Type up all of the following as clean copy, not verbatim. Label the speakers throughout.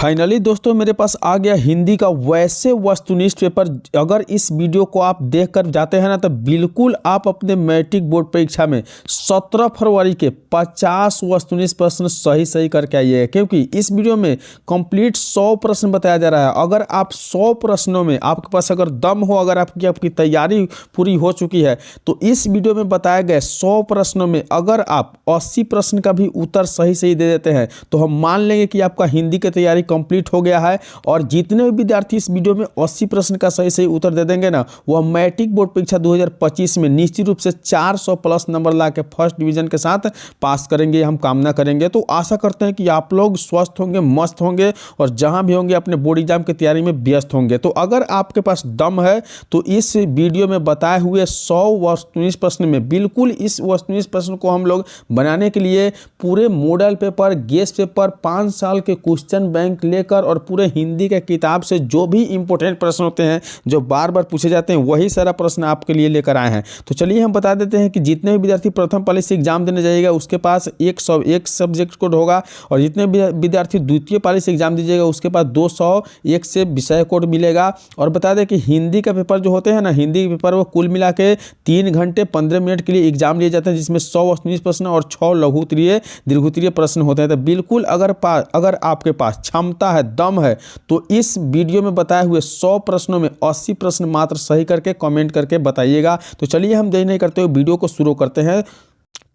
Speaker 1: Finally दोस्तों मेरे पास आ गया हिंदी का वैसे वस्तुनिष्ठ पेपर। अगर इस वीडियो को आप देखकर जाते हैं ना तो बिल्कुल आप अपने मैट्रिक बोर्ड परीक्षा में 17 फरवरी के 50 वस्तुनिष्ठ प्रश्न सही करके आइए, क्योंकि इस वीडियो में कंप्लीट 100 प्रश्न बताया जा रहा है। अगर आप 100 प्रश्नों में आपके पास अगर दम हो, अगर आपकी तैयारी पूरी हो चुकी है, तो इस वीडियो में बताए गए 100 प्रश्नों में अगर आप 80 प्रश्न का भी उत्तर सही दे देते हैं तो हम मान लेंगे कि आपका हिंदी की तैयारी कंप्लीट हो गया है। और जितने भी विद्यार्थी इस वीडियो में 80 प्रश्न का सही उत्तर दे देंगे ना, वह मैट्रिक बोर्ड परीक्षा 2025 में निश्चित रूप से 400 प्लस नंबर ला के फर्स्ट डिवीजन के साथ पास करेंगे, हम कामना करेंगे। तो आशा करते हैं कि आप लोग स्वस्थ होंगे, मस्त होंगे और जहां भी होंगे अपने बोर्ड एग्जाम की तैयारी में व्यस्त होंगे। तो अगर आपके पास दम है तो इस वीडियो में बताए हुए 100 वस्तुनिष्ठ प्रश्न में बिल्कुल इस वस्तुनिष्ठ प्रश्न को हम लोग बनाने के लिए पूरे मॉडल पेपर, गेस्ट पेपर, 5 साल के क्वेश्चन बैंक लेकर और पूरे हिंदी के किताब से जो भी इंपॉर्टेंट प्रश्न होते हैं जो बार बार पूछे जाते हैं, वही सारा प्रश्न आपके लिए लेकर आए हैं। तो चलिए हम बता देते हैं कि जितने भी विद्यार्थी प्रथम पाली से एग्जाम देने जाइएगा उसके पास एक सब्जेक्ट कोड होगा, और जितने भी विद्यार्थी द्वितीय पाली से एग्जाम दीजिएगा उसके पास 201 से विषय कोड मिलेगा। और बता दें कि हिंदी का पेपर जो होते हैं ना, हिंदी के पेपर वो कुल मिला के 3 घंटे 15 मिनट के लिए एग्जाम लिए जाते हैं, जिसमें 100 वस्तुनिष्ठ प्रश्न और 6 लघु उत्तरीय दीर्घ उत्तरीय प्रश्न होते हैं। तो बिल्कुल अगर आपके पास क्षमता है, दम है, तो इस वीडियो में बताए हुए 100 प्रश्नों में 80 प्रश्न मात्र सही करके कमेंट करके बताइएगा। तो चलिए हम देरी नहीं करते हुए वीडियो को शुरू करते हैं।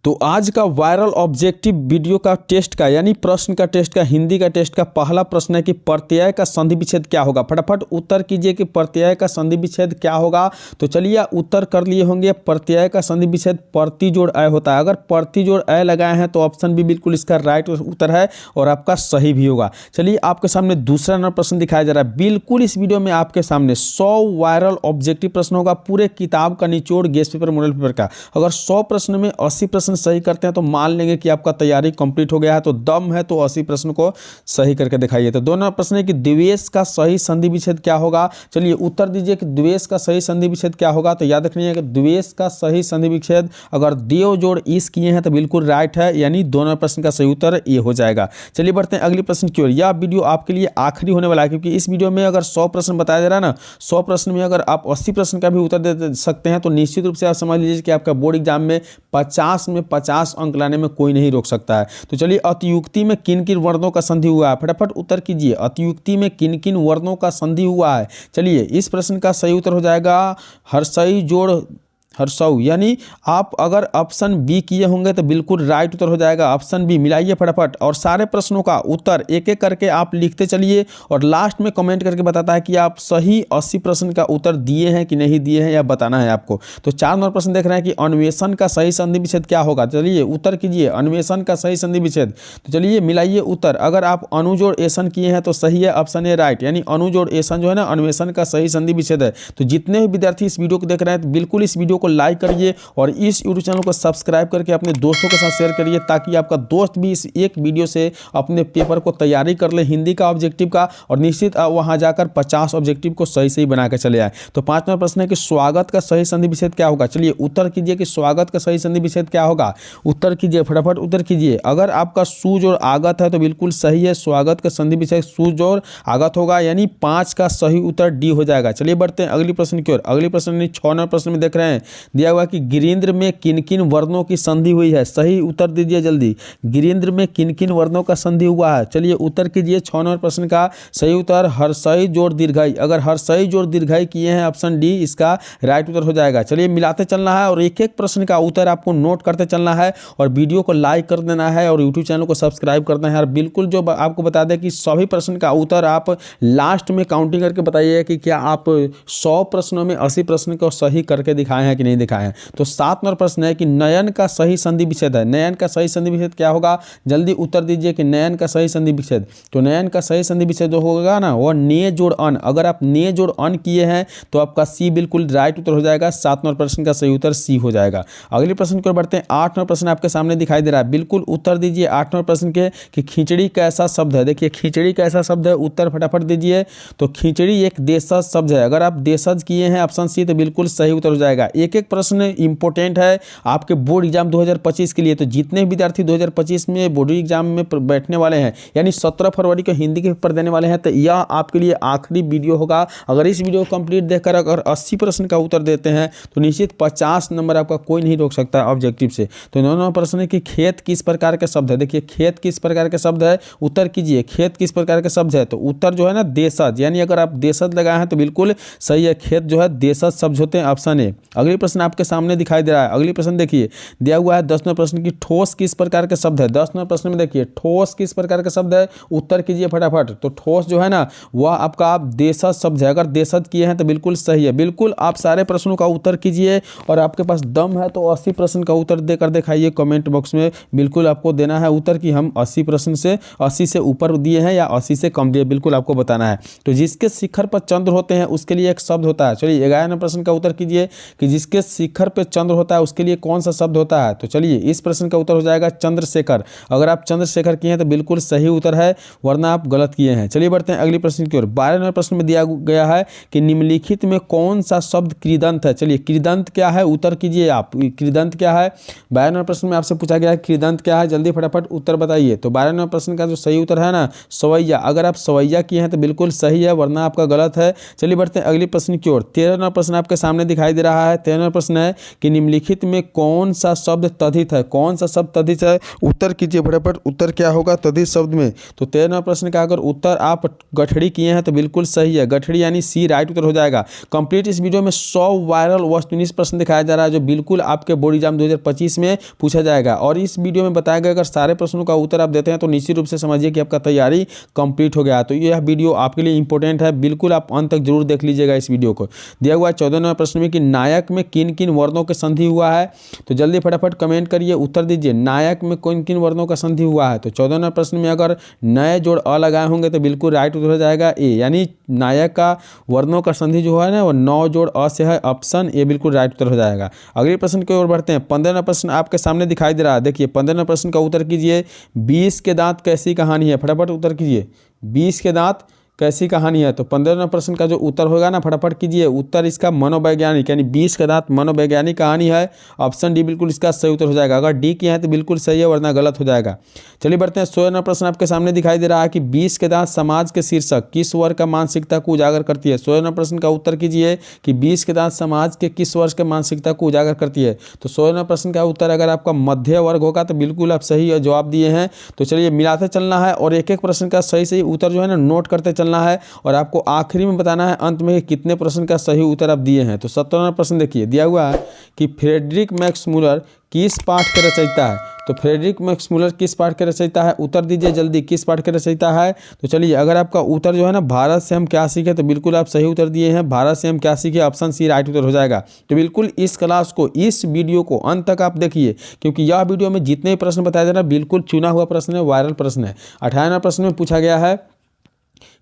Speaker 1: तो आज का वायरल ऑब्जेक्टिव वीडियो का टेस्ट का यानी प्रश्न का टेस्ट का हिंदी का टेस्ट का पहला प्रश्न है कि प्रत्यय का संधि विच्छेद क्या होगा। फटाफट उत्तर कीजिए कि प्रत्यय का संधि विच्छेद क्या होगा। तो चलिए उत्तर कर लिए होंगे। प्रत्यय का संधि विच्छेद प्रति जोड़ अय होता है। अगर प्रति जोड़ अय लगाए हैं तो ऑप्शन भी बिल्कुल इसका राइट उत्तर है और आपका सही भी होगा। चलिए आपके सामने दूसरा नंबर प्रश्न दिखाया जा रहा है। बिल्कुल इस वीडियो में आपके सामने 100 वायरल ऑब्जेक्टिव प्रश्न होगा, पूरे किताब का निचोड़ गेस्ट पेपर मॉडल पेपर का। अगर 100 प्रश्न में 80 प्रश्न सही करते हैं तो मान लेंगे कि आपका तैयारी कंप्लीट हो गया है। तो दम है तो 80 प्रश्न को सही करके दिखाइए। तो दोनों प्रश्न है कि द्वेष का सही संधि विच्छेद क्या होगा। चलिए उत्तर दीजिए कि द्वेष का सही संधि विच्छेद क्या होगा। तो याद रखिए कि द्वेष का सही संधि विच्छेद अगर देव जोड़ इस किए हैं तो बिल्कुल राइट है, यानी दोनों प्रश्न का सही उत्तर ये हो जाएगा। चलिए बढ़ते हैं अगले प्रश्न की ओर। यह वीडियो आपके लिए आखिरी होने वाला है, क्योंकि इस वीडियो में अगर 100 प्रश्न बताया जा रहा है ना, 100 प्रश्न में अगर आप 80 प्रश्न का भी उत्तर दे सकते हैं तो निश्चित रूप से आप समझ लीजिए कि आपका बोर्ड एग्जाम में 50 में 50 अंक लाने में कोई नहीं रोक सकता है। तो चलिए अतियुक्ति में किन किन वर्णों का संधि हुआ है, फटाफट उत्तर कीजिए। अतियुक्ति में किन किन वर्णों का संधि हुआ है। चलिए इस प्रश्न का सही उत्तर हो जाएगा हर्षई जोड़ हर्षऊ, यानी आप अगर ऑप्शन बी किए होंगे तो बिल्कुल राइट उत्तर हो जाएगा। ऑप्शन बी मिलाइए फटाफट और सारे प्रश्नों का उत्तर एक एक करके आप लिखते चलिए और लास्ट में कमेंट करके बताता है कि आप सही 80 प्रश्न का उत्तर दिए हैं कि नहीं दिए हैं, या बताना है आपको। तो 4 नंबर प्रश्न देख रहे हैं कि अन्वेषण का सही संधि विच्छेद क्या होगा। चलिए उत्तर कीजिए अन्वेषण का सही संधि विच्छेद। तो चलिए मिलाइए उत्तर। अगर आप अनुजोड़ एसन किए हैं तो सही है, ऑप्शन ए राइट, यानी अनुजोड़ एसन जो है ना अन्वेषण का सही संधि विच्छेद है। तो जितने भी विद्यार्थी इस वीडियो को देख रहे हैं तो बिल्कुल इस वीडियो को लाइक करिए और इस यूट्यूब चैनल को सब्सक्राइब करके अपने दोस्तों के साथ शेयर करिए, ताकि आपका दोस्त भी इस एक वीडियो से अपने पेपर को तैयारी कर ले हिंदी का ऑब्जेक्टिव का, और निश्चित वहां जाकर 50 ऑब्जेक्टिव को सही बना के चले आए। तो 5 नंबर प्रश्न है कि स्वागत का सही संधि विच्छेद क्या होगा। चलिए उत्तर कीजिए कि स्वागत का सही संधि विच्छेद क्या होगा। उत्तर कीजिए फटाफट उत्तर कीजिए। अगर आपका सु जोड़ आगत है तो बिल्कुल सही है, स्वागत का संधि विच्छेद सु जोड़ आगत होगा, यानी 5 का सही उत्तर डी हो जाएगा। चलिए बढ़ते हैं अगली प्रश्न की ओर। अगले प्रश्न 6 नंबर प्रश्न में देख रहे हैं दिया हुआ कि गिरिंद्र में किन किन वर्णों की संधि हुई है। सही उत्तर दीजिए जल्दी। गिरिंद्र में किन किन वर्णों का संधि हुआ है। चलिए उत्तर कीजिए। 6 नंबर प्रश्न का सही उत्तर हर्षई जोड़ दीर्घई। अगर हर्षई जोड़ दीर्घई किए हैं ऑप्शन डी इसका राइट उत्तर हो जाएगा। चलिए मिलाते चलना है और एक एक प्रश्न का उत्तर आपको नोट करते चलना है और वीडियो को लाइक कर देना है और यूट्यूब चैनल को सब्सक्राइब करना है। और बिल्कुल जो आपको बता दें कि सभी प्रश्न का उत्तर आप लास्ट में काउंटिंग करके बताइए कि क्या आप 100 प्रश्नों में 80 प्रश्न को सही करके दिखाए हैं कि नहीं दिखाए हैं। तो 7 नंबर प्रश्न है कि नयन का सही संधि विच्छेद है। नयन का सही संधि विच्छेद क्या होगा। जल्दी उत्तर दीजिए कि नयन का सही संधि विच्छेद। तो नयन का सही संधि विच्छेद जो होगा ना वो ने जोड़ अन। अगर आप ने जोड़ अन किए हैं तो आपका सी बिल्कुल राइट उत्तर हो जाएगा। 7 नंबर प्रश्न का सही उत्तर सी हो जाएगा। अगले प्रश्न की ओर बढ़ते हैं। 8 नंबर प्रश्न आपके सामने दिखाई दे रहा है। बिल्कुल उत्तर दीजिए 8 नंबर प्रश्न के कि खिचड़ी कैसा शब्द है। देखिए खिचड़ी कैसा शब्द है, उत्तर फटाफट दीजिए। तो खिचड़ी एक देशज शब्द है। अगर आप देशज किए हैं ऑप्शन सी तो बिल्कुल सही उत्तर हो जाएगा। एक एक एक प्रश्न इंपॉर्टेंट है आपके बोर्ड एग्जाम 2025 के लिए। तो जितने विद्यार्थी 2025 में बोर्ड एग्जाम में बैठने वाले हैं, यानी 17 फरवरी को हिंदी के पेपर देने वाले हैं, तो यह आपके लिए आखिरी वीडियो होगा। अगर इस वीडियो को कंप्लीट देखकर अगर 80 प्रश्न का उत्तर देते हैं तो निश्चित 50 नंबर आपका कोई नहीं रोक सकता है ऑब्जेक्टिव से। तो 9वां प्रश्न है कि खेत किस प्रकार के शब्द है। देखिए खेत किस प्रकार के शब्द है, उत्तर कीजिए। खेत किस प्रकार के शब्द है, तो उत्तर जो है ना देशज, यानी अगर आप देशज लगाए हैं तो बिल्कुल सही है। खेत जो है देशज शब्द होते हैं, ऑप्शन ए। अगली प्रश्न आपके सामने दिखाई दे रहा है। अगली प्रश्न देखिए दिया हुआ है 10वें प्रश्न की ठोस किस प्रकार के शब्द है। 10वें प्रश्न में देखिए ठोस किस प्रकार के शब्द है, उत्तर कीजिए फटाफट। तो ठोस जो है ना वह आपका आप देशज शब्द है। अगर देशज किए हैं तो बिल्कुल सही है। बिल्कुल आप सारे प्रश्नों का उत्तर कीजिए और आपके पास दम है तो 80 प्रश्न का उत्तर देकर दिखाइए कमेंट बॉक्स में। बिल्कुल आपको देना है उत्तर कि हम 80 प्रश्न से 80 से ऊपर दिए हैं या 80 से कम दिए, बिल्कुल आपको बताना है। तो जिसके शिखर पर चंद्र होते हैं उसके लिए एक शब्द होता है। चलिए 11वें प्रश्न का उत्तर कीजिए कि जिसके शिखर पर चंद्र होता है उसके लिए कौन सा शब्द होता है। तो चलिए इस प्रश्न का उत्तर हो जाएगा चंद्रशेखर। अगर आप चंद्रशेखर किए हैं तो बिल्कुल सही उत्तर है, वरना आप गलत किए हैं। चलिए बढ़ते हैं अगली प्रश्न की ओर। 12वें प्रश्न में दिया गया है कि निम्नलिखित में कौन सा शब्द कृदंत है। चलिए कृदंत क्या है, उत्तर कीजिए आप। कृदंत क्या है, 12वें प्रश्न में आपसे पूछा गया है कृदंत क्या है, जल्दी फटाफट उत्तर बताइए। तो 12वें प्रश्न का जो सही उत्तर है ना सवैया। अगर आप सवैया किए हैं तो बिल्कुल सही है, वरना आपका गलत है। चलिए बढ़ते हैं अगली प्रश्न की ओर। 13वां प्रश्न आपके सामने दिखाई दे रहा है। 13वां प्रश्न है कि निम्नलिखित में कौन सा शब्द तथित है। कौन सा शब्द तथित है, उत्तर कीजिए फटाफट। उत्तर क्या होगा तथित शब्द में। तो 13वां प्रश्न का अगर उत्तर आप गठड़ी किए हैं तो बिल्कुल सही है। गठड़ी यानी सी राइट उत्तर हो जाएगा। कंप्लीट इस वीडियो में 100 वायरल वस्तुनिष्ठ प्रश्न दिखाया जा रहा है जो बिल्कुल आपके बोर्ड एग्जाम 2025 में पूछा जाएगा। और इस वीडियो में बताया गया अगर सारे प्रश्नों का उत्तर आप देते हैं तो निश्चित रूप से समझिए कि आपका तैयारी कंप्लीट हो गया। तो यह वीडियो आपके लिए इंपॉर्टेंट है, बिल्कुल आप अंत तक जरूर देख लीजिएगा इस वीडियो को। दिया हुआ है 14वें प्रश्न में कि नायक में किन किन वर्णों के संधि हुआ है। तो जल्दी फटाफट कमेंट करिए, उत्तर दीजिए। नायक में किन किन वर्णों का संधि हुआ है। तो 14वें प्रश्न में अगर नए जोड़ अ लगाए होंगे तो बिल्कुल राइट उत्तर हो जाएगा ए, यानी नायक का वर्णों का संधि जो है ना वो 9 जोड़ अ से है, ऑप्शन ए बिल्कुल राइट उत्तर हो जाएगा। अगले प्रश्न की ओर बढ़ते हैं। 15वां प्रश्न आपके सामने दिखाई दे रहा है। देखिए 15वें प्रश्न का उत्तर कीजिए। 20 के दांत कैसी कहानी है, फटाफट उत्तर कीजिए। 20 के दांत कैसी कहानी है। तो 15वें प्रश्न का जो उत्तर होगा ना फटाफट कीजिए। उत्तर इसका मनोवैज्ञानिक, यानी 20 के दांत मनोवैज्ञानिक कहानी है, ऑप्शन डी बिल्कुल इसका सही उत्तर हो जाएगा। अगर डी किया है तो बिल्कुल सही है, वरना गलत हो जाएगा। चलिए बढ़ते हैं। 16वां प्रश्न आपके सामने दिखाई दे रहा है कि 20 के दांत समाज के शीर्षक किस वर्ग का मानसिकता को उजागर करती है। 16वें प्रश्न का उत्तर कीजिए कि 20 के दांत समाज के किस वर्ग के मानसिकता को उजागर करती है। तो 16वें प्रश्न का उत्तर अगर आपका मध्य वर्ग होगा तो बिल्कुल आप सही जवाब दिए हैं। तो चलिए मिलाते चलना है और एक एक प्रश्न का सही सही उत्तर जो है ना नोट करते चलना है और आपको आखिरी में बताना है अंत में कितने प्रश्न का सही उत्तर आप दिए हैं। तो 17वां प्रश्न देखिए दिया हुआ है कि फ्रेडरिक मैक्स मूलर किस पाठ के रचयिता है। तो फ्रेडरिक मैक्स मूलर किस पाठ के रचयिता है, उत्तर दीजिए जल्दी। किस पाठ के रचयिता है। तो चलिए अगर आपका उत्तर जो है ना भारत से हम क्या सीखे, तो बिल्कुल आप सही उत्तर दिए हैं। भारत से हम क्या सीखे, ऑप्शन सी राइट उत्तर हो जाएगा। तो बिल्कुल इस क्लास को, इस वीडियो को अंत तक आप देखिए, क्योंकि यह वीडियो में जितने भी प्रश्न बताया जा रहा है बिल्कुल चुना हुआ प्रश्न है, वायरल प्रश्न है। 18वें प्रश्न में पूछा गया है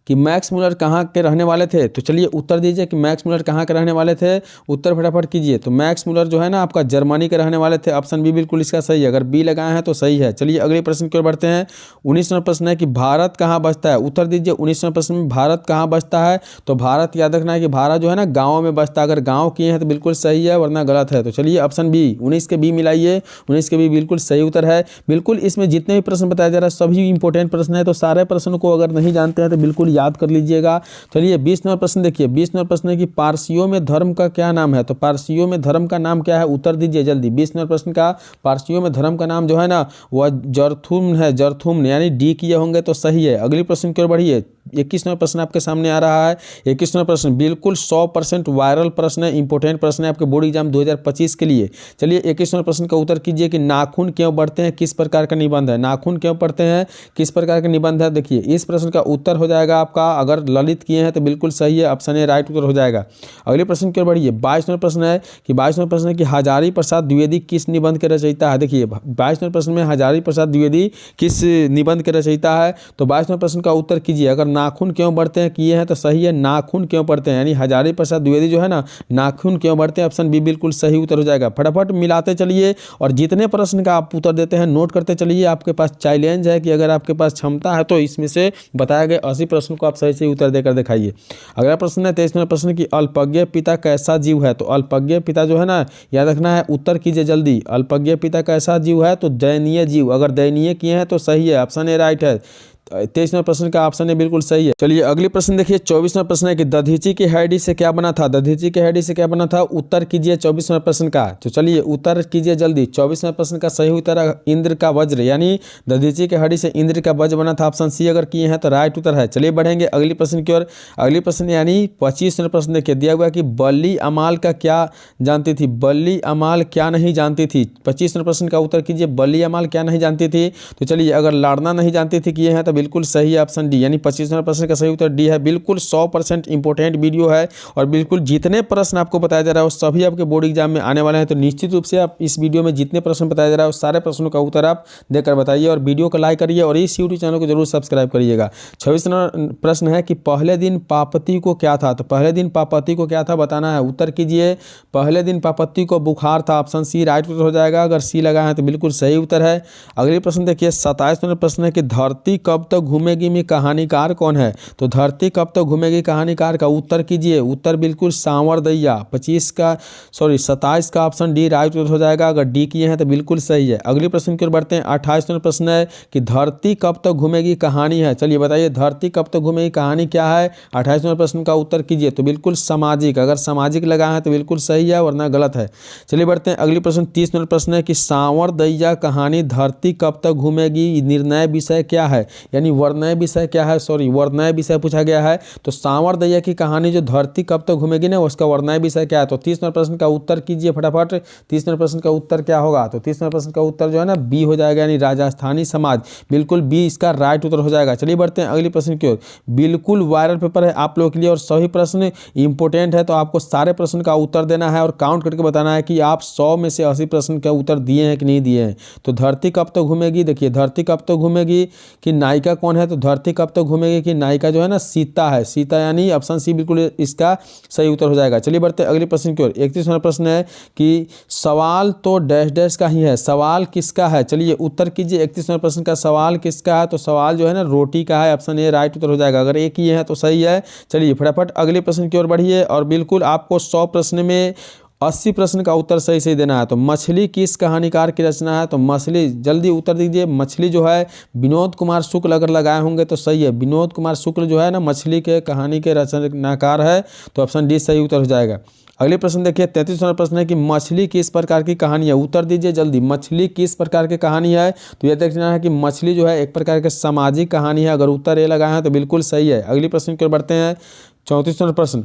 Speaker 1: कि मैक्स मूलर कहाँ के रहने वाले थे। तो चलिए उत्तर दीजिए कि मैक्स मूलर कहाँ के रहने वाले थे, उत्तर फटाफट कीजिए। तो मैक्स मूलर जो है ना आपका जर्मनी के रहने वाले थे, ऑप्शन बी बिल्कुल इसका सही है। अगर बी लगाए हैं तो सही है। चलिए अगले प्रश्न की ओर बढ़ते हैं। 19वां प्रश्न है कि भारत कहाँ बसता है, उत्तर दीजिए। 19वें प्रश्न में भारत कहाँ बसता है। तो भारत याद रखना है कि भारत जो है ना गाँव में बसता है। अगर गाँव किए हैं तो बिल्कुल सही है, वरना गलत है। तो चलिए ऑप्शन बी 19 के बी मिलाइए, 19 के बी बिल्कुल सही उत्तर है। बिल्कुल इसमें जितने भी प्रश्न बताया जा रहा है सभी इंपॉर्टेंट प्रश्न है, तो सारे प्रश्नों को अगर नहीं जानते हैं तो बिल्कुल याद कर लीजिएगा। चलिए 20वां प्रश्न देखिए। 20वां प्रश्न है कि पारसियों में धर्म का क्या नाम है। तो पारसियों में धर्म का नाम क्या है, उत्तर दीजिए जल्दी। 20वां प्रश्न का पारसियों में धर्म का नाम जो है ना वह जरथुम्न है, जरथुम्न, यानी डी किए होंगे तो सही है। अगली प्रश्न की ओर बढ़िए। 21वां प्रश्न आपके सामने आ रहा है। 21वां प्रश्न बिल्कुल 100% वायरल प्रश्न है, इंपॉर्टेंट प्रश्न है आपके बोर्ड एग्जाम 2025 के लिए। चलिए 21वां प्रश्न का उत्तर कीजिए कि नाखून क्यों बढ़ते हैं, किस प्रकार का निबंध है। नाखून क्यों बढ़ते हैं, किस प्रकार का निबंध है। देखिए इस प्रश्न का उत्तर हो जाएगा आपका, अगर ललित किए हैं तो बिल्कुल सही है, ऑप्शन ए राइट उत्तर हो जाएगा। अगले प्रश्न की ओर बढ़िए। 22वां प्रश्न है कि हजारी प्रसाद द्विवेदी किस निबंध के रचयिता है। देखिए 22वें प्रश्न में हजारी प्रसाद द्विवेदी किस निबंध के रचयिता है। तो 22वें प्रश्न का उत्तर कीजिए। अगर नाखून क्यों बढ़ते हैं, किए हैं तो सही है, नाखून क्यों बढ़ते हैं, यानी हजारी प्रसाद द्विवेदी जो है ना नाखून क्यों बढ़ते हैं, ऑप्शन बी बिल्कुल सही उत्तर हो जाएगा। फटाफट मिलाते चलिए और जितने प्रश्न का आप उत्तर देते हैं नोट करते चलिए। आपके पास चैलेंज है कि अगर आपके पास क्षमता है तो इसमें से बताए गए 80 प्रश्न को आप सही से उत्तर देकर दिखाइए। अगला प्रश्न है 23 नंबर प्रश्न की अल्पज्ञ पिता कैसा जीव है, तो अल्पज्ञ पिता जो है ना याद रखना है, उत्तर कीजिए जल्दी। अल्पज्ञ पिता कैसा जीव है, तो दयनीय जीव, अगर दयनीय किए हैं तो सही है, ऑप्शन ए राइट है। 23 नंबर प्रश्न का ऑप्शन है बिल्कुल सही है। चलिए अगली प्रश्न देखिए 24 नंबर प्रश्न है कि दधीची की हड्डी से क्या बना था, दधीची की हड्डी से क्या बना था, उत्तर कीजिए 24 नंबर प्रश्न का। तो चलिए उत्तर कीजिए जल्दी। 24 नंबर प्रश्न का सही उत्तर है इंद्र का वज्र, यानी दधीची की हड्डी से इंद्र का वज्र बना था, ऑप्शन सी अगर किए हैं तो राइट उत्तर है। चलिए बढ़ेंगे अगली प्रश्न की ओर। अगली प्रश्न यानी 25 नंबर प्रश्न देखिए, दिया हुआ कि बल्ली अमाल का क्या जानती थी, बल्ली अमाल क्या नहीं जानती थी। 25 नंबर प्रश्न का उत्तर कीजिए, बल्ली अमाल क्या नहीं जानती थी। तो चलिए अगर लड़ना नहीं जानती थी किए हैं तो बिल्कुल सही है, ऑप्शन डी, यानी 25 नंबर प्रश्न का सही उत्तर डी है। बिल्कुल 100% इंपॉर्टेंट वीडियो है और बिल्कुल जितने प्रश्न आपको बताया जा रहा है वो सभी आपके बोर्ड एग्जाम में आने वाले हैं। तो निश्चित रूप से आप इस वीडियो में जितने प्रश्न बताया जा रहा है उस सारे प्रश्नों का उत्तर आप देकर बताइए और वीडियो को लाइक करिए और इस यूट्यूब चैनल को जरूर सब्सक्राइब करिएगा। 26 नंबर प्रश्न है कि पहले दिन पापति को क्या था, तो पहले दिन पापति को क्या था बताना है, उत्तर कीजिए। पहले दिन पापति को बुखार था, ऑप्शन सी राइट उत्तर हो जाएगा। अगर सी लगा है तो बिल्कुल सही उत्तर है। अगले प्रश्न देखिए 27 नंबर प्रश्न है कि धरती कब तक घूमेगी में कहानीकार कौन है, तो धरती कब तक घूमेगी कहानीकार का उत्तर कीजिए। उत्तर बिल्कुल सांवरदैया। 27 का ऑप्शन डी राइट उत्तर हो जाएगा। अगर डी किए हैं तो बिल्कुल सही है। अगले प्रश्न की ओर बढ़ते हैं। 28 नंबर प्रश्न है कि धरती कब तक घूमेगी कहानी है, चलिए बताइए धरती कब तक घूमेगी कहानी क्या है। 28 नंबर प्रश्न का उत्तर कीजिए, तो बिल्कुल सामाजिक, अगर सामाजिक लगा है तो बिल्कुल सही है वरना गलत है। चलिए बढ़ते हैं अगली प्रश्न 30 नंबर प्रश्न है कि सांवरदैया कहानी धरती कब तक घूमेगी निर्णय विषय क्या है, यानी वर्णय विषय क्या है, सॉरी वर्णय विषय पूछा गया है। तो सांवरदैया की कहानी जो धरती कब तक घूमेगी ना उसका वर्णय विषय क्या है, तो 30 नंबर प्रश्न का उत्तर कीजिए फटाफट। 30 नंबर प्रश्न का उत्तर क्या होगा, तो 30 नंबर प्रश्न का उत्तर जो है ना बी हो जाएगा, यानी राजस्थानी समाज, बिल्कुल बी इसका राइट उत्तर हो जाएगा। चलिए बढ़ते हैं अगली प्रश्न की ओर। बिल्कुल वायरल पेपर है आप लोगों के लिए और सभी प्रश्न इंपॉर्टेंट है, तो आपको सारे प्रश्न का उत्तर देना है और काउंट करके बताना है कि आप 100 में से 80 प्रश्न का उत्तर दिए हैं कि नहीं दिए हैं। तो धरती कब तक घूमेगी, देखिए धरती कब तक घूमेगी कि नायिका कौन है, तो धरती कब तक घूमेगी कि नायिका जो है ना सीता है, सीता यानी ऑप्शन सी बिल्कुल इसका सही उत्तर हो जाएगा। चलिए बढ़ते हैं अगले प्रश्न की ओर। 31 नंबर प्रश्न है कि सवाल तो डैश डैश का ही है, सवाल किसका है, चलिए उत्तर कीजिए। 31 नंबर प्रश्न का सवाल किसका है, तो सवाल जो है ना रोटी का है, ऑप्शन ए राइट उत्तर हो जाएगा। अगर एक ही है तो सही है। चलिए फटाफट अगले प्रश्न की ओर बढ़िए और बिल्कुल आपको 100 प्रश्न में 80 प्रश्न का उत्तर सही सही देना है। तो मछली किस कहानीकार की रचना है, तो मछली जल्दी उत्तर दीजिए। मछली जो है विनोद कुमार शुक्ल अगर लगाए होंगे तो सही है, विनोद कुमार शुक्ल जो है ना मछली के कहानी के रचनाकार है, तो ऑप्शन डी सही उत्तर हो जाएगा। अगले प्रश्न देखिए 33 नंबर प्रश्न है कि मछली किस प्रकार की कहानी है, उत्तर दीजिए जल्दी। मछली किस प्रकार की कहानी है, तो यह देखना है कि मछली जो है एक प्रकार के सामाजिक कहानी है, अगर उत्तर ए लगाए हैं तो बिल्कुल सही है। अगले प्रश्न की ओर बढ़ते हैं। 34 नंबर प्रश्न,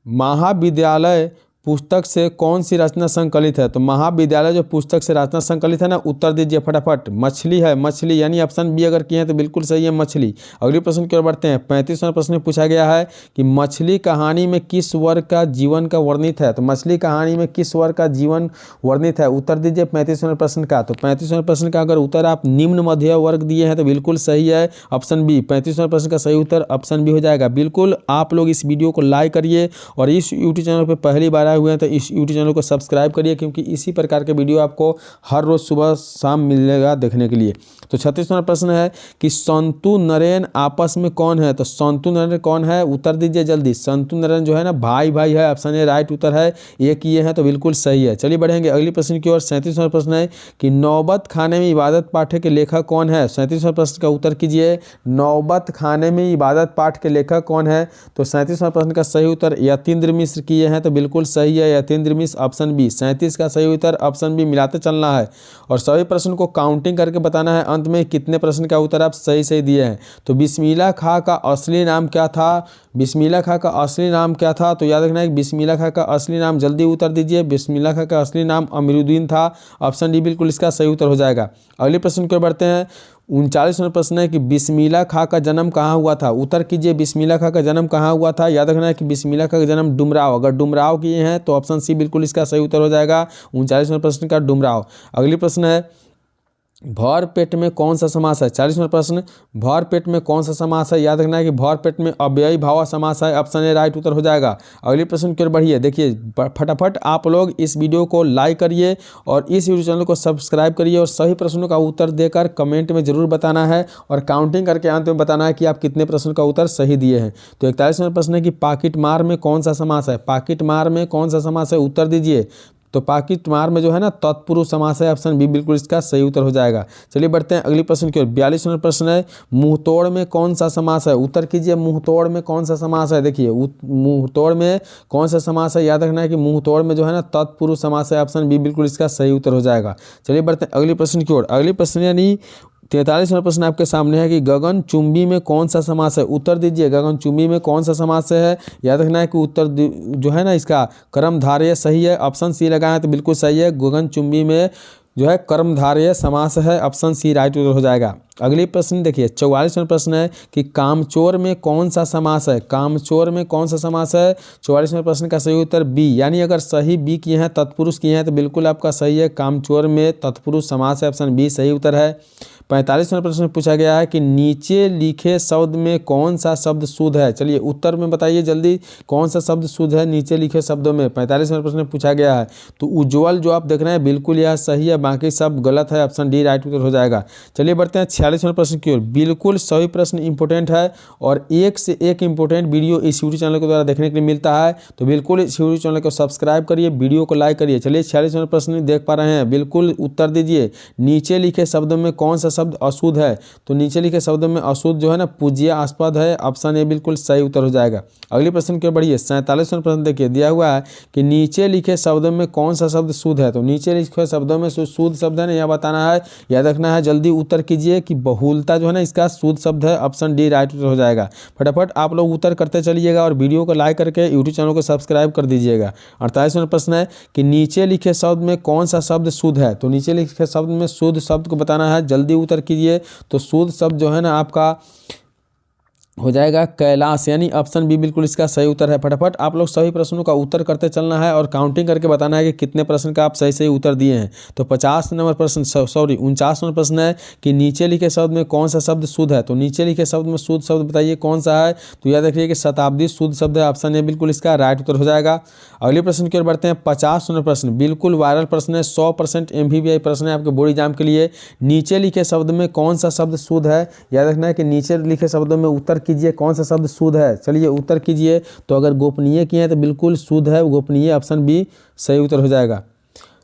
Speaker 1: महाविद्यालय पुस्तक से कौन सी रचना संकलित है, तो महाविद्यालय जो पुस्तक से रचना संकलित है ना उत्तर दीजिए फटाफट। मछली है, मछली यानी ऑप्शन बी अगर किए हैं तो बिल्कुल सही है मछली। अगले प्रश्न की ओर बढ़ते हैं। 35 नंबर प्रश्न में पूछा गया है कि मछली कहानी में किस वर्ग का जीवन का वर्णित है, तो मछली कहानी में किस वर्ग का जीवन वर्णित है, उत्तर दीजिए 35 नंबर प्रश्न का। तो 35 नंबर प्रश्न का अगर उत्तर आप निम्न मध्य वर्ग दिए हैं तो बिल्कुल सही है, ऑप्शन बी। 35 नंबर प्रश्न का सही उत्तर ऑप्शन बी हो जाएगा। बिल्कुल आप लोग इस वीडियो को लाइक करिए और इस यूट्यूब चैनल पर पहली बार आए हुए हैं तो इस यूट्यूब चैनल को सब्सक्राइब करिए, क्योंकि इसी प्रकार के वीडियो आपको हर रोज सुबह शाम मिलेगा देखने के लिए। तो 36 नंबर प्रश्न है कि संतु नरेन आपस में कौन है, तो संतु नरेन कौन है, उत्तर दीजिए जल्दी। संतु नरेन जो है ना भाई भाई है, ऑप्शन ए राइट उत्तर है। ये किए हैं तो बिल्कुल सही है। चलिए बढ़ेंगे अगले प्रश्न की ओर। 37 नंबर प्रश्न है कि नौबत खाने में इबादत पाठ के लेखक कौन है, 37 नंबर प्रश्न का उत्तर कीजिए। नौबत खाने में इबादत पाठ के लेखक कौन है, तो 37 नंबर प्रश्न का सही उत्तर यतीन्द्र मिश्र किए हैं, तो बिल्कुल सही है यतीन्द्र मिश्र, ऑप्शन बी। 37 का सही उत्तर ऑप्शन बी, मिलाते चलना है और सभी प्रश्न को काउंटिंग करके बताना है अंत में कितने प्रश्न का उत्तर आप सही सही दिए हैं। तो बिस्मिल्लाह खां का असली नाम क्या था, बिस्मिल्लाह खां का असली नाम क्या था, तो याद रखना है बिस्मिल्लाह खां का असली नाम, जल्दी उत्तर दीजिए। बिस्मिल्लाह खां का असली नाम अमीरुद्दीन था, ऑप्शन डी बिल्कुल इसका सही उत्तर हो जाएगा। अगले प्रश्न की ओर बढ़ते हैं। 39 नंबर प्रश्न है कि बिस्मिल्लाह खां का जन्म कहाँ हुआ था, उत्तर कीजिए। बिस्मिल्लाह खां का जन्म कहाँ हुआ था, याद रखना है कि बिस्मिल्लाह खां का जन्म डुमराव, अगर डुमराव किए हैं तो ऑप्शन सी बिल्कुल इसका सही उत्तर हो जाएगा। 39 नंबर प्रश्न का डुमराव। अगली प्रश्न है भर पेट में कौन सा समास है? 40 नंबर प्रश्न, भर पेट में कौन सा समास है? याद रखना है कि भर पेट में अव्ययी भाव समास है। ऑप्शन ए राइट उत्तर हो जाएगा। अगली प्रश्न की ओर बढ़िए। देखिए फटाफट आप लोग इस वीडियो को लाइक करिए और इस यूट्यूब चैनल को सब्सक्राइब करिए और सही प्रश्नों का उत्तर देकर कमेंट में जरूर बताना है और काउंटिंग करके अंत में बताना है कि आप कितने प्रश्न का उत्तर सही दिए हैं। तो 41 नंबर प्रश्न है कि पाकिट मार में कौन सा समास है? पाकिट मार में कौन सा समास है? उत्तर दीजिए। तो पाकिट मार में जो है ना तत्पुरुष समास है। ऑप्शन बी बिल्कुल इसका सही उत्तर हो जाएगा। चलिए बढ़ते हैं अगली प्रश्न की ओर। 42 नंबर प्रश्न है, मुंहतोड़ में कौन सा समास है? उत्तर कीजिए, मुंहतोड़ में कौन सा समास है? देखिए मुंहतोड़ में कौन सा समास है? याद रखना है कि मुंहतोड़ में जो है ना तत्पुरुष समास है। ऑप्शन बी बिल्कुल इसका सही उत्तर हो जाएगा। चलिए बढ़ते हैं अगली प्रश्न की ओर। अगली प्रश्न यानी 43 नंबर प्रश्न आपके सामने है कि गगनचुंबी में कौन सा समास है? उत्तर दीजिए, गगनचुंबी में कौन सा समास है? याद रखना है कि उत्तर जो है ना इसका कर्मधारय सही है। ऑप्शन सी लगाए हैं तो बिल्कुल सही है। गगनचुंबी में जो है कर्मधारय समास है। ऑप्शन सी राइट उत्तर हो जाएगा। अगली प्रश्न देखिए 44 नंबर प्रश्न है कि कामचोर में कौन सा समास है? कामचोर में कौन सा समास है? 44 नंबर प्रश्न का सही उत्तर बी, यानी अगर सही बी किए हैं तत्पुरुष किए हैं तो बिल्कुल आपका सही है। कामचोर में तत्पुरुष समास है। ऑप्शन बी सही उत्तर है। 45 नंबर प्रश्न पूछा गया है कि नीचे लिखे शब्द में कौन सा शब्द शुद्ध है? चलिए उत्तर में बताइए जल्दी, कौन सा शब्द शुद्ध है नीचे लिखे शब्दों में? 45 नंबर प्रश्न पूछा गया है। तो उज्ज्वल जो आप देख रहे हैं बिल्कुल यह सही है, बाकी सब गलत है। ऑप्शन डी राइट उत्तर हो जाएगा। चलिए बढ़ते हैं 46 नंबर प्रश्न की ओर। बिल्कुल सही प्रश्न इंपॉर्टेंट है और एक से एक इंपॉर्टेंट वीडियो इस यूट्यूब चैनल के द्वारा देखने के लिए मिलता है। तो बिल्कुल इस यूट्यूब चैनल को सब्सक्राइब करिए, वीडियो को लाइक करिए। चलिए 46 नंबर प्रश्न देख पा रहे हैं, बिल्कुल उत्तर दीजिए। नीचे लिखे शब्दों में कौन सा शब्द अशुद्ध है? तो नीचे लिखे शब्दों में अशुद्ध जो है ना पूज्यास्पद है। ऑप्शन ए बिल्कुल सही उत्तर हो जाएगा। अगली प्रश्न की ओर बढ़िए। 47वां प्रश्न देखिए, दिया हुआ है कि नीचे लिखे शब्दों में कौन सा शब्द शुद्ध है? तो नीचे लिखे शब्दों में शुद्ध शब्द है ना, यह बताना है, याद रखना है। जल्दी उत्तर कीजिए कि बहुलता जो है ना इसका शुद्ध शब्द है। ऑप्शन डी राइट उत्तर हो जाएगा। फटाफट आप लोग उत्तर करते चलिएगा और वीडियो को लाइक करके यूट्यूब चैनल को सब्सक्राइब कर दीजिएगा। 48वां प्रश्न है कि नीचे लिखे शब्द में कौन सा शब्द शुद्ध है? तो नीचे लिखे शब्द में शुद्ध शब्द को बताना है, जल्दी उत्तर कीजिए। तो शुद्ध शब्द जो है ना आपका हो जाएगा कैलाश, यानी ऑप्शन बी बिल्कुल इसका सही उत्तर है। फटाफट आप लोग सभी प्रश्नों का उत्तर करते चलना है और काउंटिंग करके बताना है कि कितने प्रश्न का आप सही सही उत्तर दिए हैं। तो 49 नंबर प्रश्न है कि नीचे लिखे शब्द में कौन सा शब्द शुद्ध है? तो नीचे लिखे शब्द में शुद्ध शब्द बताइए कौन सा है? तो याद रखिए कि शताब्दी शुद्ध शब्द है। ऑप्शन ए बिल्कुल इसका राइट उत्तर हो जाएगा। अगले प्रश्न की ओर बढ़ते हैं। 50 नंबर प्रश्न बिल्कुल वायरल प्रश्न है, 100% MVVI प्रश्न है आपके बोर्ड एग्जाम के लिए। नीचे लिखे शब्द में कौन सा शब्द शुद्ध है? याद रखना है कि नीचे लिखे शब्दों में उत्तर कीजिए कौन सा शब्द शुद्ध है। चलिए उत्तर कीजिए। तो अगर गोपनीय किए हैं तो बिल्कुल शुद्ध है गोपनीय। ऑप्शन बी सही उत्तर हो जाएगा।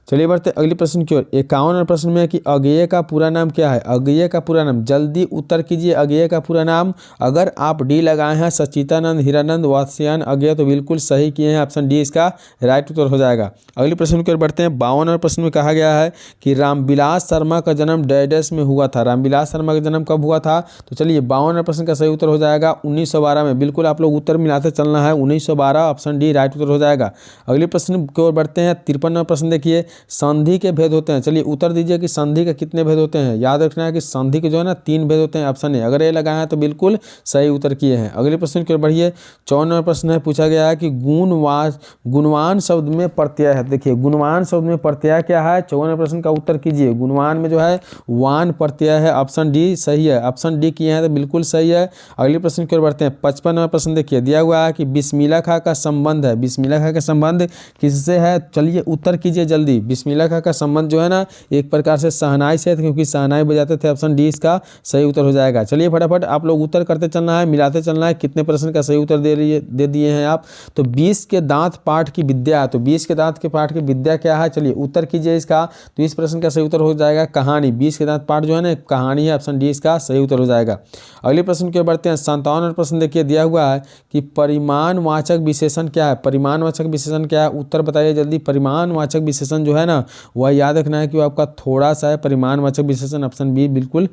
Speaker 1: चलिए बढ़ते अगले प्रश्न की ओर। 51 प्रश्न में है कि अज्ञेय का पूरा नाम क्या है? अज्ञेय का पूरा नाम, जल्दी उत्तर कीजिए। अज्ञेय का पूरा नाम, अगर आप डी लगाए हैं सच्चिदानंद, हीरानंद, वात्स्यायन अज्ञेय तो बिल्कुल सही किए हैं। ऑप्शन डी इसका राइट उत्तर हो जाएगा। अगले प्रश्न की ओर बढ़ते हैं। 52 प्रश्न में कहा गया है कि रामविलास शर्मा का जन्म डैश में हुआ था। रामविलास शर्मा का जन्म कब हुआ था? तो चलिए 52 प्रश्न का सही उत्तर हो जाएगा 1912 में। बिल्कुल आप लोग उत्तर मिलाते चलना है, 1912 ऑप्शन डी राइट उत्तर हो जाएगा। अगले प्रश्न की ओर बढ़ते हैं। 53 प्रश्न देखिए, संधि के भेद होते हैं। चलिए उत्तर दीजिए कि संधि के कितने भेद होते हैं? याद रखना है कि संधि के जो है ना 3 भेद होते हैं। ऑप्शन ए, अगर ये लगाए हैं तो बिल्कुल सही उत्तर किए हैं। अगले प्रश्न की ओर बढ़िए। 54 प्रश्न है, पूछा गया है कि गुणवान शब्द में प्रत्यय है। देखिए गुणवान शब्द में प्रत्यय क्या है? 54 प्रश्न का उत्तर कीजिए। गुणवान में जो है वान प्रत्यय है। ऑप्शन डी सही है। ऑप्शन डी किए हैं तो बिल्कुल सही है। अगले प्रश्न की ओर बढ़ते हैं। 55 प्रश्न देखिए, दिया हुआ है कि बिस्मिल्लाह खां का संबंध है। बिस्मिल्लाह खां का संबंध किससे है? चलिए उत्तर कीजिए जल्दी। बिस्मिल्लाह खां का संबंध जो है ना एक प्रकार से शहनाई से, क्योंकि शहनाई बजाते थे। ऑप्शन डी इसका सही उत्तर हो जाएगा। चलिए फटाफट आप लोग उत्तर करते चलना है, मिलाते चलना है। कितने प्रश्न का सही उत्तर दे दिए हैं आप? तो 20 के दांत पाठ की विद्या है। तो 20 के दांत के पाठ की विद्या क्या है? चलिए उत्तर कीजिए इसका। तो इस प्रश्न का सही उत्तर हो जाएगा कहानी। 20 के दांत पाठ जो है ना कहानी है। ऑप्शन डी इसका सही उत्तर हो जाएगा। अगले प्रश्न की ओर बढ़ते हैं। 57 प्रश्न देखिए, दिया हुआ है कि परिमाणवाचक विशेषण क्या है? परिमाणवाचक विशेषण क्या है? उत्तर बताइए जल्दी। परिमाणवाचक विशेषण जो है ना वह याद रखना है कि वो आपका थोड़ा सा है। परिमाणवाचक विशेषण ऑप्शन बी बिल्कुल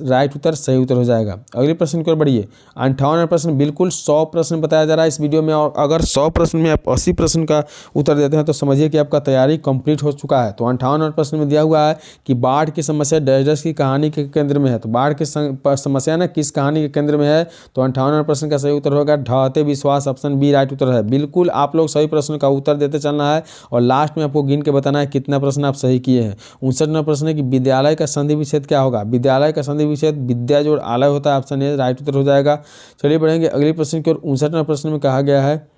Speaker 1: राइट उत्तर सही उत्तर हो जाएगा। अगले प्रश्न की ओर बढ़िए। 58 प्रश्न बिल्कुल 100 प्रश्न बताया जा रहा है इस वीडियो में, और अगर 100 प्रश्न में आप 80 प्रश्न का उत्तर देते हैं तो समझिए कि आपका तैयारी कंप्लीट हो चुका है। तो 58 प्रश्न में दिया हुआ है कि बाढ़ की समस्या डैश की कहानी के केंद्र में है। तो बाढ़ की समस्या ना किस कहानी के केंद्र में है? तो 58 प्रश्न का सही उत्तर होगा ढाते विश्वास। ऑप्शन बी राइट उत्तर है। बिल्कुल आप लोग सही प्रश्न का उत्तर देते चलना है और लास्ट में आपको गिन के बताना है है कितना प्रश्न आप सही किए हैं। 59वां प्रश्न है कि विद्यालय का संधि विच्छेद क्या होगा। विद्यालय का संधि विच्छेद विद्या जोड़ आलय होता है, ऑप्शन ए राइट उत्तर हो जाएगा। चलिए बढ़ेंगे अगले प्रश्न की ओर। 59वां प्रश्न में कहा गया है,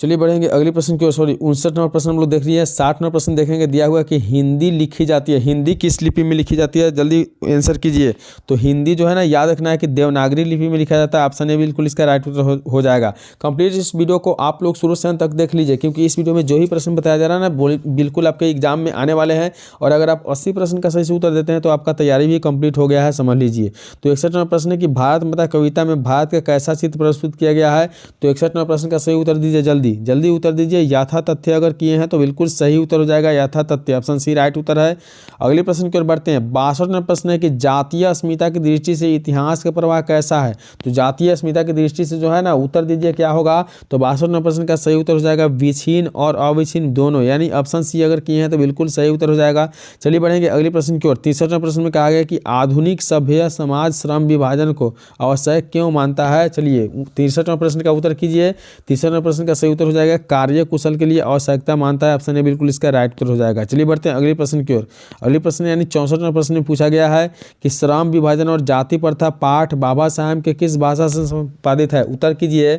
Speaker 1: चलिए बढ़ेंगे अगले प्रश्न की ओर। सॉरी 59वां प्रश्न हम लोग देख रही है। 60वां प्रश्न देखेंगे, दिया हुआ कि हिंदी लिखी जाती है, हिंदी किस लिपि में लिखी जाती है, जल्दी आंसर कीजिए। तो हिंदी जो है ना, याद रखना है कि देवनागरी लिपि में लिखा जाता है, ऑप्शन ए बिल्कुल इसका राइट उत्तर हो जाएगा। कंप्लीट इस वीडियो को आप लोग शुरू से अंत तक देख लीजिए, क्योंकि इस वीडियो में जो ही प्रश्न बताया जा रहा है ना बिल्कुल आपके एग्जाम में आने वाले हैं। और अगर आप 80 प्रश्न का सही से उत्तर देते हैं तो आपका तैयारी भी कंप्लीट हो गया है, समझ लीजिए। तो 61वां प्रश्न है कि भारत माता कविता में भारत का कैसा चित्र प्रस्तुत किया गया है। तो 61वां प्रश्न का सही उत्तर दीजिए, जल्दी जल्दी उत्तर दीजिए। यथा तथ्य अगर किए हैं तो बिल्कुल सही उत्तर हो जाएगा, यथा तथ्य, ऑप्शन सी राइट उत्तर है। अगले प्रश्न की ओर बढ़ते हैं। 62वां प्रश्न है कि जातीय अस्मिता की दृष्टि से इतिहास का प्रवाह कैसा है। तो जातीय अस्मिता की दृष्टि से जो है ना, उत्तर दीजिए क्या होगा। तो 62वां प्रश्न का सही उत्तर हो जाएगा विच्छिन्न और अविच्छिन्न दोनों, यानी ऑप्शन सी अगर किए हैं तो बिल्कुल सही उत्तर हो जाएगा। चलिए बढ़ेंगे अगले प्रश्न की ओर। 63वां प्रश्न में कहा गया कि आधुनिक सभ्य समाज श्रम विभाजन को आवश्यक क्यों मानता है। चलिए 63वां प्रश्न का उत्तर कीजिए। 63वां प्रश्न का सही उत्तर हो जाएगा कार्य कुशल के लिए आवश्यकता मानता है, ऑप्शन ए बिल्कुल इसका राइट उत्तर हो जाएगा। चलिए बढ़ते हैं अगले प्रश्न की ओर। अगले प्रश्न यानी 64वां प्रश्न में पूछा गया है कि श्रम विभाजन और जाति प्रथा पाठ बाबा साहेब के किस भाषा से संपादित है। उत्तर कीजिए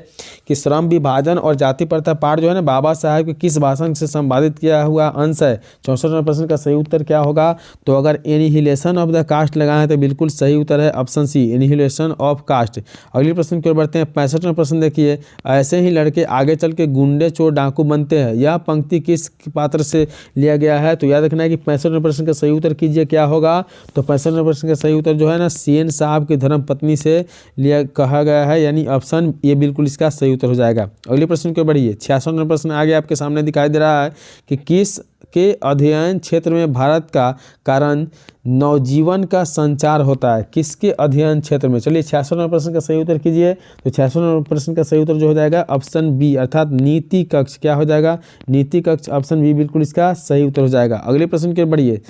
Speaker 1: कि श्रम विभाजन और जाति प्रथा पाठ जो है ना, बाबा साहेब के किस भाषा से संपादित किया हुआ अंश है। 64वां प्रश्न का सही उत्तर क्या होगा। तो अगर एनिहिलेशन ऑफ द कास्ट लगाए हैं तो बिल्कुल सही उत्तर है, option C annihilation of caste. अगले प्रश्न की ओर बढ़ते हैं। 65वां प्रश्न देखिए, ऐसे ही लड़के आगे चल के गुंडे चोर डाकू बनते हैं, यह पंक्ति किस पात्र से लिया गया है। तो याद रखना है कि 65वां प्रश्न का सही उत्तर कीजिए क्या होगा। तो 65वां प्रश्न का सही उत्तर जो है ना, सेन साहब की धर्म पत्नी से लिया कहा गया है, यानी ऑप्शन ये बिल्कुल इसका सही उत्तर हो जाएगा। अगले प्रश्न की ओर बढ़िए। 66वां प्रश्न आगे आपके सामने दिखाई दे रहा है कि किस के अध्ययन क्षेत्र में भारत का कारण नवजीवन का संचार होता है। किसके अध्ययन क्षेत्र में। चलिए 66वां प्रश्न का सही उत्तर कीजिए। तो 66वां प्रश्न का सही उत्तर जो हो जाएगा ऑप्शन बी, अर्थात नीति कक्ष। क्या हो जाएगा, नीति कक्ष, ऑप्शन बी बिल्कुल इसका सही उत्तर हो जाएगा। अगले प्रश्न की ओर बढ़िए।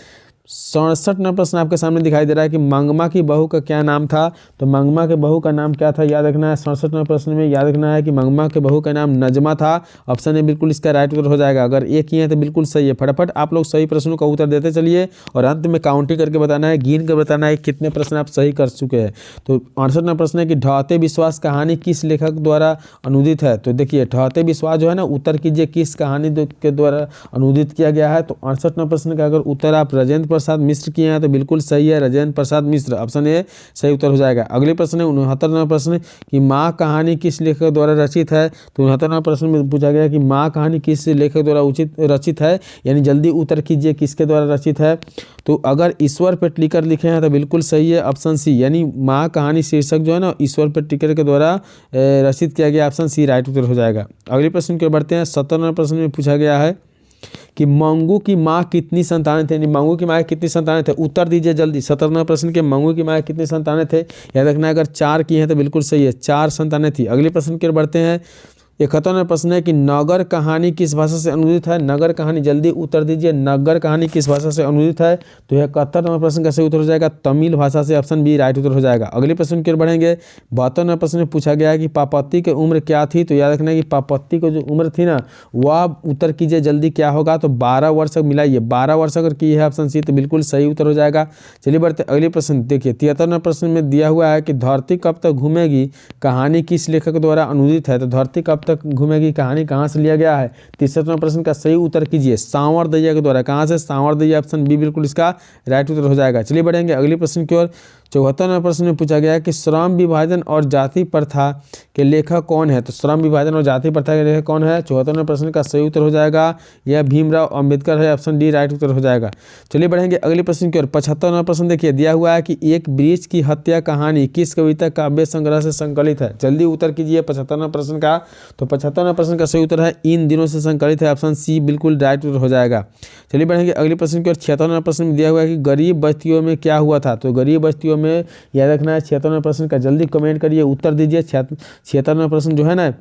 Speaker 1: 67वां प्रश्न आपके सामने दिखाई दे रहा है कि मंगमा की बहू का क्या नाम था। तो मंगमा के बहू का नाम क्या था, याद रखना है। 67वां प्रश्न में याद रखना है कि मंगमा के बहू का नाम नजमा था, ऑप्शन ए बिल्कुल इसका राइट उत्तर हो जाएगा। अगर एक किए हैं तो बिल्कुल सही है। फटाफट आप लोग सही प्रश्नों का उत्तर देते चलिए और अंत में काउंटिंग करके बताना है, गिन कर बताना है कितने प्रश्न आप सही कर चुके हैं। तो 68वां प्रश्न है कि ढहते विश्वास कहानी किस लेखक द्वारा अनुदित है। तो देखिए ढहते विश्वास जो है ना, उत्तर कीजिए किस कहानी के द्वारा अनुदित किया गया है। तो 68वां प्रश्न का अगर उत्तर आप राजेंद्र प्रसाद मिश्र किए हैं तो बिल्कुल सही है, राजेंद्र प्रसाद मिश्र, ऑप्शन ए सही उत्तर हो जाएगा। अगले प्रश्न है 69वां प्रश्न कि माँ कहानी किस लेखक द्वारा रचित है। तो 69वां प्रश्न में पूछा गया कि माँ कहानी किस लेखक द्वारा रचित है, यानी जल्दी उत्तर कीजिए किसके द्वारा रचित है। तो अगर ईश्वर पेटलिकर लिखे हैं तो बिल्कुल सही है, ऑप्शन सी, यानी माँ कहानी शीर्षक जो है ना ईश्वर पेटलिकर के द्वारा रचित किया गया, ऑप्शन सी राइट उत्तर हो जाएगा। अगले प्रश्न की ओर बढ़ते हैं। 57वां प्रश्न में पूछा गया है कि मंगू की माँ कितनी संतानें थे, यानी मंगू की माँ कितनी संतानें थे। उत्तर दीजिए जल्दी। 57वां प्रश्न के मंगू की माँ कितनी संतानें थे, याद रखना अगर 4 की हैं तो बिल्कुल सही है, 4 संतानें थी। अगले प्रश्न की ओर बढ़ते हैं। 71वां प्रश्न है कि नगर कहानी किस भाषा से अनुदित है। नगर कहानी जल्दी उत्तर दीजिए, नगर कहानी किस भाषा से अनुदित है। तो 71वां प्रश्न का सही उत्तर हो जाएगा तमिल भाषा से, ऑप्शन बी राइट उत्तर हो जाएगा। अगले प्रश्न की ओर बढ़ेंगे। 72वां प्रश्न में पूछा गया है कि पापत्ती की उम्र क्या थी। तो याद रखना है कि पापत्ती की जो उम्र थी ना, वह उत्तर कीजिए जल्दी क्या होगा। तो 12 वर्ष मिलाइए, 12 वर्ष अगर की है ऑप्शन सी तो बिल्कुल सही उत्तर हो जाएगा। चलिए बढ़ते अगले प्रश्न देखिए। 73वां प्रश्न में दिया हुआ है कि धरती कब तक घूमेगी कहानी किस लेखक द्वारा अनुदित है। तो धरती कब तक घूमेगी कहानी कहाँ से लिया गया है। 63वां प्रश्न का सही उत्तर कीजिए सांवर दैया के द्वारा। कहाँ से, सांवर दैया, ऑप्शन बी बिल्कुल इसका राइट उत्तर हो जाएगा। चलिए बढ़ेंगे अगले प्रश्न की ओर। 74वां प्रश्न में पूछा गया है कि श्रम विभाजन और जाति प्रथा के लेखक कौन है। तो श्रम विभाजन और जाति प्रथा के लेखक कौन है। 74वें प्रश्न का सही उत्तर हो जाएगा यह भीमराव अंबेडकर है, ऑप्शन डी राइट उत्तर हो जाएगा। चलिए बढ़ेंगे अगले प्रश्न की ओर। 75वां प्रश्न देखिए, दिया हुआ है कि एक वृक्ष की हत्या कहानी किस कविता काव्य संग्रह से संकलित है। जल्दी उत्तर कीजिए 75वां प्रश्न का। तो 75वां प्रश्न का सही उत्तर है इन दिनों से संकलित है, ऑप्शन सी बिल्कुल राइट उत्तर हो जाएगा। चलिए बढ़ेंगे अगले प्रश्न की ओर। 76वां प्रश्न में दिया हुआ है कि गरीब बस्तियों में क्या हुआ था। तो गरीब बस्तियों में याद रखना है 76वां प्रश्न का, जल्दी कमेंट करिए उत्तर दीजिए। 76वां प्रश्न जो है ना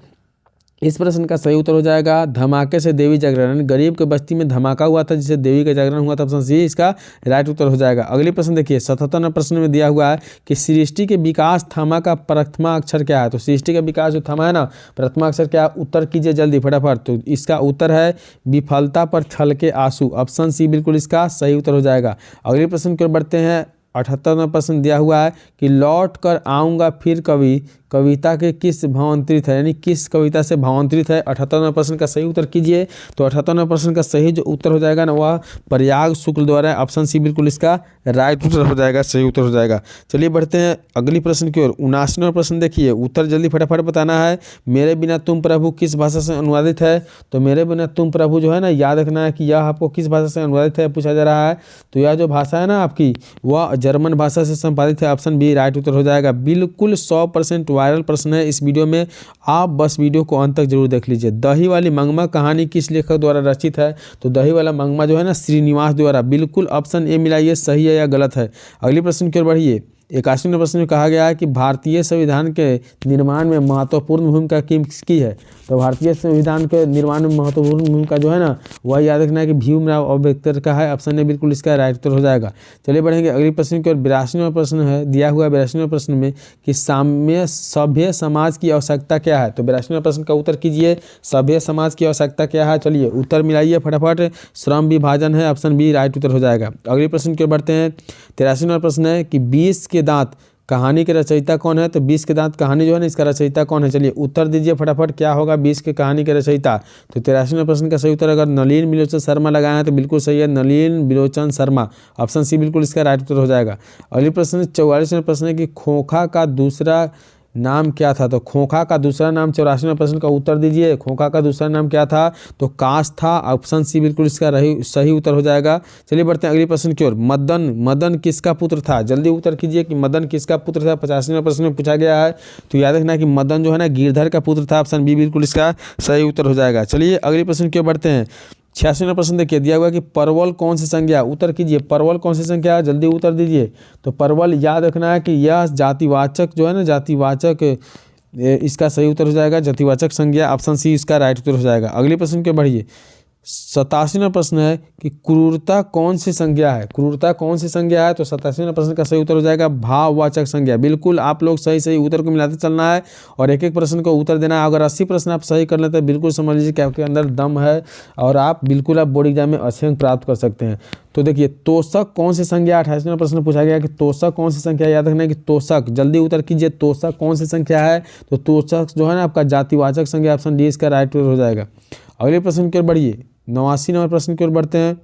Speaker 1: इस प्रश्न का सही उत्तर हो जाएगा धमाके से देवी जागरण। गरीब के बस्ती में धमाका हुआ था जिससे देवी का जागरण हुआ था। ऑप्शन सी इसका राइट उत्तर हो जाएगा। अगली प्रश्न देखिए 77 नंबर प्रश्न में दिया हुआ है कि सृष्टि के विकास थमा का प्रथमा अक्षर क्या है। तो सृष्टि का विकास जो थमा है ना, प्रथमा अक्षर क्या है? उत्तर कीजिए जल्दी फटाफट। तो इसका उत्तर है विफलता पर छलके आंसू। ऑप्शन सी बिल्कुल इसका सही उत्तर हो जाएगा। अगले प्रश्न की ओर बढ़ते हैं। 78 नंबर प्रश्न दिया हुआ है कि लौट कर आऊँगा फिर कभी कविता के किस भावांतरित है, यानी किस कविता से भावांतरित है। 78 नंबर प्रश्न का सही उत्तर कीजिए। तो 78 नंबर प्रश्न का सही जो उत्तर हो जाएगा ना वह प्रयाग शुक्ल द्वारा। ऑप्शन सी बिल्कुल इसका राइट उत्तर हो जाएगा, सही उत्तर हो जाएगा। चलिए बढ़ते हैं अगली प्रश्न की ओर। 79 नंबर प्रश्न देखिए, उत्तर जल्दी फटाफट बताना है। मेरे बिना तुम प्रभु किस भाषा से अनुवादित है। तो मेरे बिना तुम प्रभु जो है ना, याद रखना है कि यह आपको किस भाषा से अनुवादित है पूछा जा रहा है। तो यह जो भाषा है ना आपकी, वह जर्मन भाषा से संपादित है। ऑप्शन बी राइट उत्तर हो जाएगा। बिल्कुल 100% वायरल प्रश्न है इस वीडियो में, आप बस वीडियो को अंत तक जरूर देख लीजिए। दही वाली मंगमा कहानी किस लेखक द्वारा रचित है। तो दही वाला मंगमा जो है ना, श्रीनिवास द्वारा। बिल्कुल ऑप्शन ए मिलाइए सही है या गलत है। अगली प्रश्न की ओर बढ़िए। 81वें प्रश्न में कहा गया है कि भारतीय संविधान के निर्माण में महत्वपूर्ण भूमिका किसकी है। तो भारतीय संविधान के निर्माण में महत्वपूर्ण भूमिका जो है ना, वह याद रखना है कि भीमराव अम्बेडकर का है। ऑप्शन ए बिल्कुल इसका राइट उत्तर हो जाएगा। चलिए बढ़ेंगे अगली प्रश्न की ओर। 82वां प्रश्न है दिया हुआ 82वें प्रश्न में कि साम्य सभ्य समाज की आवश्यकता क्या है। तो 82वें प्रश्न का उत्तर कीजिए, सभ्य समाज की आवश्यकता क्या है। चलिए उत्तर मिलाइए फटाफट। श्रम विभाजन है। ऑप्शन बी राइट उत्तर हो जाएगा। अगली प्रश्न की ओर बढ़ते हैं। 83वां प्रश्न है कि 20 के दांत कहानी के रचयिता कौन है। तो 20 के दांत कहानी जो है ना, इसका रचयिता कौन है। चलिए उत्तर दीजिए फटाफट, क्या होगा 20 के कहानी के रचयिता। तो 83वें प्रश्न का सही उत्तर अगर नलिन बिलोचन शर्मा लगाया है तो बिल्कुल सही है, नलिन बिलोचन शर्मा। ऑप्शन सी बिल्कुल इसका राइट उत्तर हो जाएगा। अगली प्रश्न 44वें प्रश्न है कि खोखा का दूसरा नाम क्या था। तो खोखा का दूसरा नाम 84वें प्रश्न का उत्तर दीजिए। खोखा का दूसरा नाम क्या था। तो काश था। ऑप्शन सी बिल्कुल इसका सही उत्तर हो जाएगा। चलिए बढ़ते हैं अगली प्रश्न की ओर। मदन किसका पुत्र था। जल्दी उत्तर कीजिए कि मदन किसका पुत्र था। 85वें प्रश्न में पूछा गया है। तो याद रखना कि मदन जो है ना, गिरधर का पुत्र था। ऑप्शन बी बिल्कुल इसका सही उत्तर हो जाएगा। चलिए अगली प्रश्न की ओर बढ़ते हैं। 86वां प्रश्न देखिए, दिया हुआ कि परवल कौन सी संज्ञा। उत्तर कीजिए, परवल कौन सी संख्या है। जल्दी उत्तर दीजिए। तो परवल याद रखना है कि यह जातिवाचक जो है ना, जातिवाचक, इसका सही उत्तर हो जाएगा जातिवाचक संज्ञा। ऑप्शन सी इसका राइट उत्तर हो जाएगा। अगले प्रश्न के बढ़िए। 87वां प्रश्न है कि क्रूरता कौन सी संज्ञा है। क्रूरता कौन सी संज्ञा है। तो 87वें प्रश्न का सही उत्तर हो जाएगा भाववाचक संज्ञा। बिल्कुल आप लोग सही उत्तर को मिलाते चलना है और एक एक प्रश्न को उत्तर देना है। अगर 80 प्रश्न आप सही कर लेते हैं बिल्कुल समझ लीजिए कि आपके अंदर दम है और आप बोर्ड एग्जाम में अच्छे अंक प्राप्त कर सकते हैं। तो देखिए तोषक कौन सी संख्या। 28वां प्रश्न पूछा गया कि तोषक कौन सी संख्या। याद रखना है कि तोषक, जल्दी उत्तर कीजिए, तोषक कौन सी संख्या है। तो तोषक जो है ना आपका जातिवाचक संज्ञा। ऑप्शन डी इसका राइट उत्तर हो जाएगा। अगले प्रश्न की ओर बढ़िए। 89 नंबर प्रश्न की ओर बढ़ते हैं।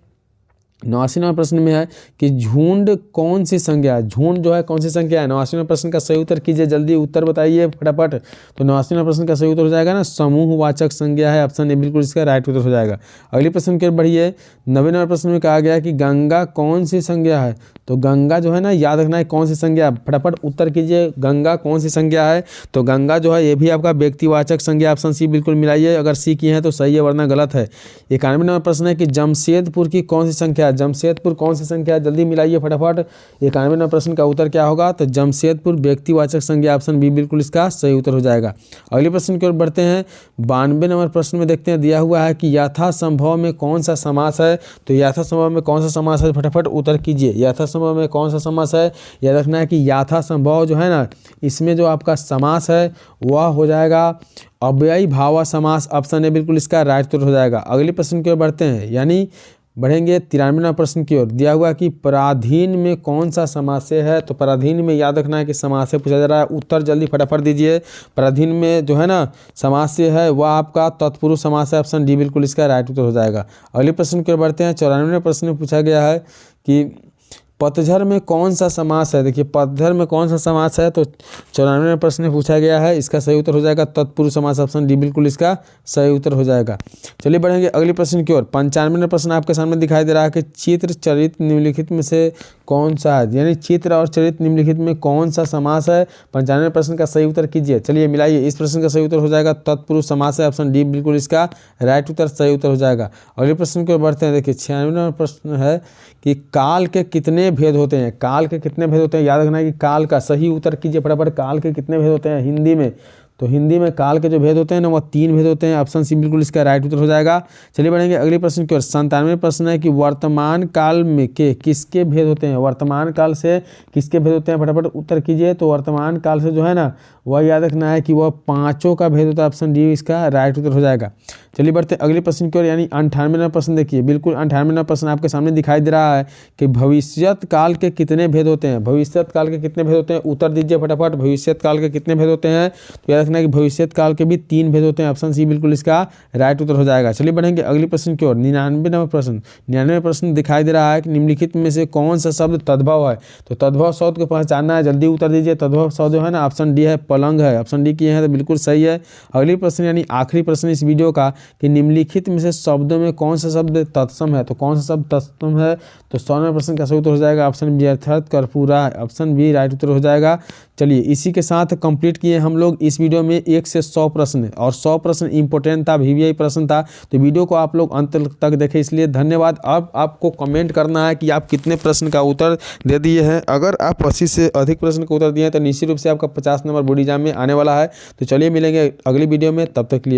Speaker 1: 89 नंबर प्रश्न में है कि झुंड कौन सी संज्ञा है। झुंड जो है कौन सी संख्या है। 89 नंबर प्रश्न का सही उत्तर कीजिए, जल्दी उत्तर बताइए फटाफट। तो 89 नंबर प्रश्न का सही उत्तर हो जाएगा ना, समूहवाचक संज्ञा है। ऑप्शन ए बिल्कुल इसका राइट उत्तर हो जाएगा। अगले प्रश्न की ओर बढ़िए। 90 नंबर प्रश्न में कहा गया कि गंगा कौन सी संज्ञा है। तो गंगा जो है ना, याद रखना है कौन सी संज्ञा। फटाफट उत्तर कीजिए, गंगा कौन सी संज्ञा है। तो गंगा जो है ये भी आपका व्यक्तिवाचक संज्ञा। ऑप्शन सी बिल्कुल मिलाइए, अगर सी की है तो सही है वरना गलत है। 91 नंबर प्रश्न है कि जमशेदपुर की कौन सी संख्या है। जमशेदपुर कौन सी संख्या है, जल्दी मिलाइए फटाफट। 91 नंबर प्रश्न का उत्तर क्या होगा। तो जमशेदपुर व्यक्तिवाचक संज्ञा। ऑप्शन बी बिल्कुल इसका सही उत्तर हो जाएगा। अगले प्रश्न की ओर बढ़ते हैं। 92 नंबर प्रश्न में देखते हैं, दिया हुआ है कि यथासंभव में कौन सा समास है। तो यथासंभव में कौन सा समास है, फटाफट उत्तर कीजिए। यथासंभव में कौन सा समास है। याद रखना है कि यथासंभव जो है ना, इसमें जो आपका समास है वह हो जाएगा अव्ययी भावा समास। ऑप्शन ए बिल्कुल इसका राइट उत्तर हो जाएगा। अगले प्रश्न की ओर बढ़ते हैं, यानी बढ़ेंगे 93वां प्रश्न की ओर। दिया हुआ कि पराधीन में कौन सा समास है। तो पराधीन में याद रखना है कि समास पूछा जा रहा है। उत्तर जल्दी फटाफट दीजिए। पराधीन में जो है ना समास है वह आपका तत्पुरुष समास है। ऑप्शन डी बिल्कुल इसका राइट उत्तर हो जाएगा। अगले प्रश्न की ओर बढ़ते हैं। 94वें प्रश्न में पूछा गया है कि पतझड़ में कौन सा समास है। देखिए पतझड़ में कौन सा समास है। तो 94वें प्रश्न में पूछा गया है, इसका सही उत्तर हो जाएगा तत्पुरुष समास। ऑप्शन डी बिल्कुल इसका सही उत्तर हो जाएगा। चलिए बढ़ेंगे अगले प्रश्न की ओर। 95वां प्रश्न आपके सामने दिखाई दे रहा है कि चित्र चरित्र निम्नलिखित में से कौन सा है। यानी चित्र और चरित्र निम्नलिखित में कौन सा समास है। 95वें प्रश्न का सही उत्तर कीजिए। चलिए मिलाइए। इस प्रश्न का सही उत्तर हो जाएगा तत्पुरुष समास है। ऑप्शन डी बिल्कुल इसका राइट उत्तर सही उत्तर हो जाएगा। अगले प्रश्न की ओर बढ़ते हैं। देखिए 96वां प्रश्न है कि काल के कितने भेद होते हैं। काल के कितने भेद होते हैं। याद रखना है कि काल का सही उत्तर कीजिए फटाफट। काल के कितने भेद होते हैं हिंदी में। तो हिंदी में काल के जो भेद होते हैं ना, वह 3 भेद होते हैं। ऑप्शन सी बिल्कुल इसका राइट उत्तर हो जाएगा। चलिए बढ़ेंगे अगले प्रश्न की ओर। 97वां प्रश्न है कि वर्तमान काल में के किसके भेद होते हैं? वर्तमान काल से किसके भेद होते हैं? फटाफट उत्तर कीजिए। तो वर्तमान काल से जो है ना, वह याद रखना है कि वह 5 का भेद होता है। ऑप्शन डी इसका राइट उत्तर हो जाएगा। चलिए बढ़ते अगले प्रश्न की ओर, यानी 98वां प्रश्न देखिए। बिल्कुल 98वां प्रश्न आपके सामने दिखाई दे रहा है कि भविष्यत काल के कितने भेद होते हैं? भविष्यत काल के कितने भेद होते हैं? उत्तर दीजिए फटाफट। भविष्यत काल के कितने भेद होते हैं? तो याद रखना है कि भविष्यत काल के भी 3 भेद होते हैं। ऑप्शन सी बिल्कुल इसका राइट उत्तर हो जाएगा। चलिए बढ़ेंगे अगले प्रश्न की ओर। 99वां प्रश्न। 99वां प्रश्न दिखाई दे रहा है कि निम्नलिखित में से कौन सा शब्द तद्भव है? तो तद्भव शब्द को पहचानना है, जल्दी उत्तर दीजिए। तद्भव शब्द जो है ना, ऑप्शन डी है पलंग है। ऑप्शन डी किए हैं तो बिल्कुल सही है। अगली प्रश्न यानी आखिरी प्रश्न इस वीडियो का कि निम्नलिखित में से शब्दों में कौन सा शब्द तत्सम है? तो कौन सा शब्द तत्सम है? तो 100वें प्रश्न का सही उत्तर हो जाएगा ऑप्शन बी अर्थात कर्पूरा। ऑप्शन बी राइट उत्तर हो जाएगा। चलिए इसी के साथ कंप्लीट किए हम लोग इस वीडियो में 1 से 100 प्रश्न, और 100 प्रश्न इंपॉर्टेंट था, वीवीआई प्रश्न था। तो वीडियो को आप लोग अंत तक देखें, इसलिए धन्यवाद। अब आपको कमेंट करना है कि आप कितने प्रश्न का उत्तर दे दिए हैं। अगर आप 80 से अधिक प्रश्न का उत्तर दिए हैं तो निश्चित रूप से आपका 50 नंबर बोर्ड एग्जाम में आने वाला है। तो चलिए मिलेंगे अगली वीडियो में, तब तक के लिए।